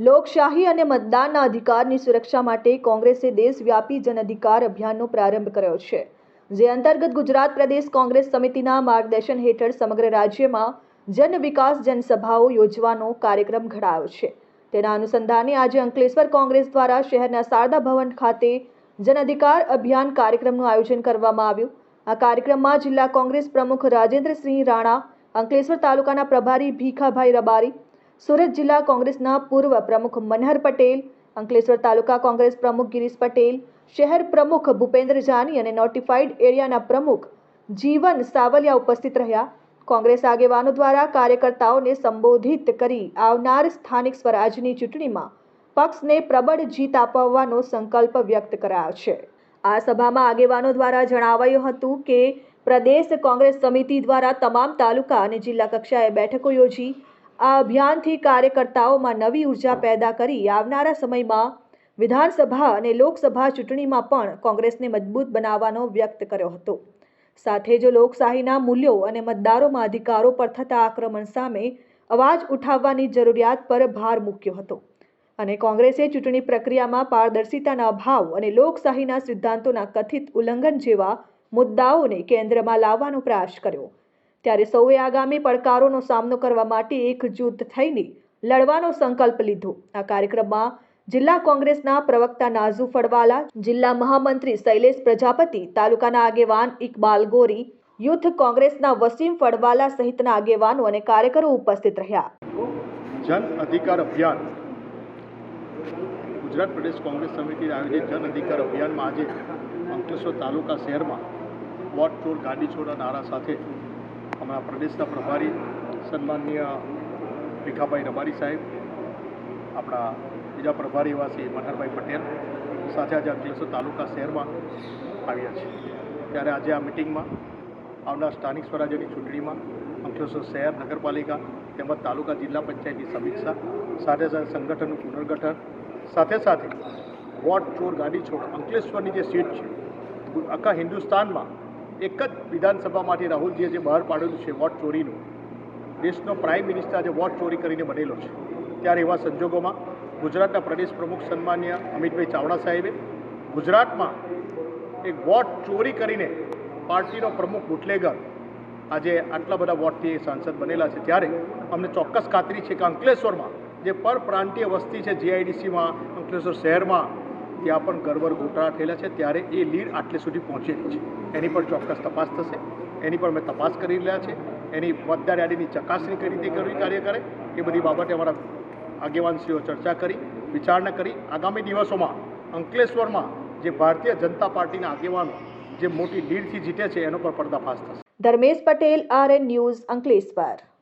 લોકશાહી અને મતદાનના અધિકારની સુરક્ષા માટે કોંગ્રેસે દેશવ્યાપી જન અધિકાર અભિયાનનો પ્રારંભ કર્યો છે, જે અંતર્ગત ગુજરાત પ્રદેશ કોંગ્રેસ સમિતિના માર્ગદર્શન હેઠળ સમગ્ર રાજ્યમાં જન વિકાસ જનસભાઓ યોજવાનો કાર્યક્રમ ઘડાયો છે. તેના અનુસંધાને આજે અંકલેશ્વર કોંગ્રેસ દ્વારા શહેરના શારદા ભવન ખાતે જન અધિકાર અભિયાન કાર્યક્રમનું આયોજન કરવામાં આવ્યું. આ કાર્યક્રમમાં જિલ્લા કોંગ્રેસ પ્રમુખ રાજેન્દ્રસિંહ રાણા, અંકલેશ્વર તાલુકાના પ્રભારી ભીખાભાઈ રબારી, સુરત જિલ્લા કોંગ્રેસના પૂર્વ પ્રમુખ મનહર પટેલ, અંકલેશ્વર તાલુકા કોંગ્રેસ પ્રમુખ ગિરીશ પટેલ, શહેર પ્રમુખ ભૂપેન્દ્ર જાની અને નોટિફાઈડ એરિયાના પ્રમુખ જીવન સાવલિયા ઉપસ્થિત રહ્યા. કોંગ્રેસ આગેવાનો દ્વારા કાર્યકર્તાઓને સંબોધિત કરી આવનાર સ્થાનિક સ્વરાજની ચૂંટણીમાં પક્ષને પ્રબળ જીત અપાવવાનો સંકલ્પ વ્યક્ત કરાયો છે. આ સભામાં આગેવાનો દ્વારા જણાવાયું હતું કે પ્રદેશ કોંગ્રેસ સમિતિ દ્વારા તમામ તાલુકા અને જિલ્લા કક્ષાએ બેઠકો યોજી આ અભિયાનથી કાર્યકર્તાઓમાં નવી ઉર્જા પેદા કરી આવનારા સમયમાં વિધાનસભા અને લોકસભા ચૂંટણીમાં પણ કોંગ્રેસને મજબૂત બનાવવાનો વ્યક્ત કર્યો હતો. સાથે જ લોકશાહીના મૂલ્યો અને મતદારોમાં અધિકારો પર થતા આક્રમણ સામે અવાજ ઉઠાવવાની જરૂરિયાત પર ભાર મૂક્યો હતો અને કોંગ્રેસે ચૂંટણી પ્રક્રિયામાં પારદર્શિતાના અભાવ અને લોકશાહીના સિદ્ધાંતોના કથિત ઉલ્લંઘન જેવા મુદ્દાઓને કેન્દ્રમાં લાવવાનો પ્રયાસ કર્યો. ત્યારે સૌએ આગામી પડકારોનો સામનો કરવા માટે એકજૂથ થઈને લડવાનો સંકલ્પ લીધો. આ કાર્યક્રમમાં જિલ્લા કોંગ્રેસના પ્રવક્તા નાઝુ ફળવાલા, જિલ્લા મહામંત્રી શૈલેષ પ્રજાપતિ, તાલુકાના આગેવાન ઇકબાલ ગોરી, યુથ કોંગ્રેસના વસીમ ફળવાલા સહિતના આગેવાનો અને કાર્યકરો ઉપસ્થિત રહ્યા. જન અધિકાર અભિયાન ગુજરાત પ્રદેશ કોંગ્રેસ સમિતિ આયોજિત જન અધિકાર અભિયાનમાં આજે અંકલેશ્વર તાલુકા શહેરમાં વોટ ચોર ગાડી છોડના નારા સાથે અમારા પ્રદેશના પ્રભારી સન્માનનીય ભીખાભાઈ રબારી સાહેબ, આપણા બીજા પ્રભારી એવા શ્રી મનહરભાઈ પટેલ સાથે આજે અંકલેશ્વર તાલુકા શહેરમાં આવ્યા છે. ત્યારે આજે આ મિટિંગમાં આવનાર સ્થાનિક સ્વરાજ્યની ચૂંટણીમાં અંકલેશ્વર શહેર, નગરપાલિકા તેમજ તાલુકા જિલ્લા પંચાયતની સમીક્ષા, સાથે સાથે સંગઠનનું પુનર્ગઠન, સાથે સાથે વોટ ચોર ગાડી છોડ અંકલેશ્વરની જે સીટ છે, આખા હિન્દુસ્તાનમાં એક જ વિધાનસભામાંથી રાહુલજીએ જે બહાર પાડેલું છે વોટ ચોરીનું, દેશનો પ્રાઇમ મિનિસ્ટર આજે વોટ ચોરી કરીને બનેલો છે. ત્યારે એવા સંજોગોમાં ગુજરાતના પ્રદેશ પ્રમુખ સન્માનીય અમિતભાઈ ચાવડા સાહેબે ગુજરાતમાં એક વોટ ચોરી કરીને પાર્ટીનો પ્રમુખ બુટલેગર આજે આટલા બધા વોટથી સાંસદ બનેલા છે. ત્યારે અમને ચોક્કસ ખાતરી છે કે અંકલેશ્વરમાં જે પરપ્રાંતીય વસ્તી છે, જીઆઈડીસીમાં, અંકલેશ્વર શહેરમાં, ત્યાં પણ ગરબર ગોટાળા થયેલા છે. ત્યારે એ લીડ આટલે સુધી પહોંચેલી છે. એની પર ચોક્કસ તપાસ થશે. એની પર અમે તપાસ કરી રહ્યા છે. એની મતદાર યાદીની ચકાસણી કઈ રીતે કરવી, કાર્ય કરે એ બધી બાબતે અમારા આગેવાનશ્રીઓ ચર્ચા કરી, વિચારણા કરી. આગામી દિવસોમાં અંકલેશ્વરમાં જે ભારતીય જનતા પાર્ટીના આગેવાનો જે મોટી લીડથી જીતે છે એનો પર પર્દાફાશ થશે. Dharmesh Patel, RN news, Ankleshwar.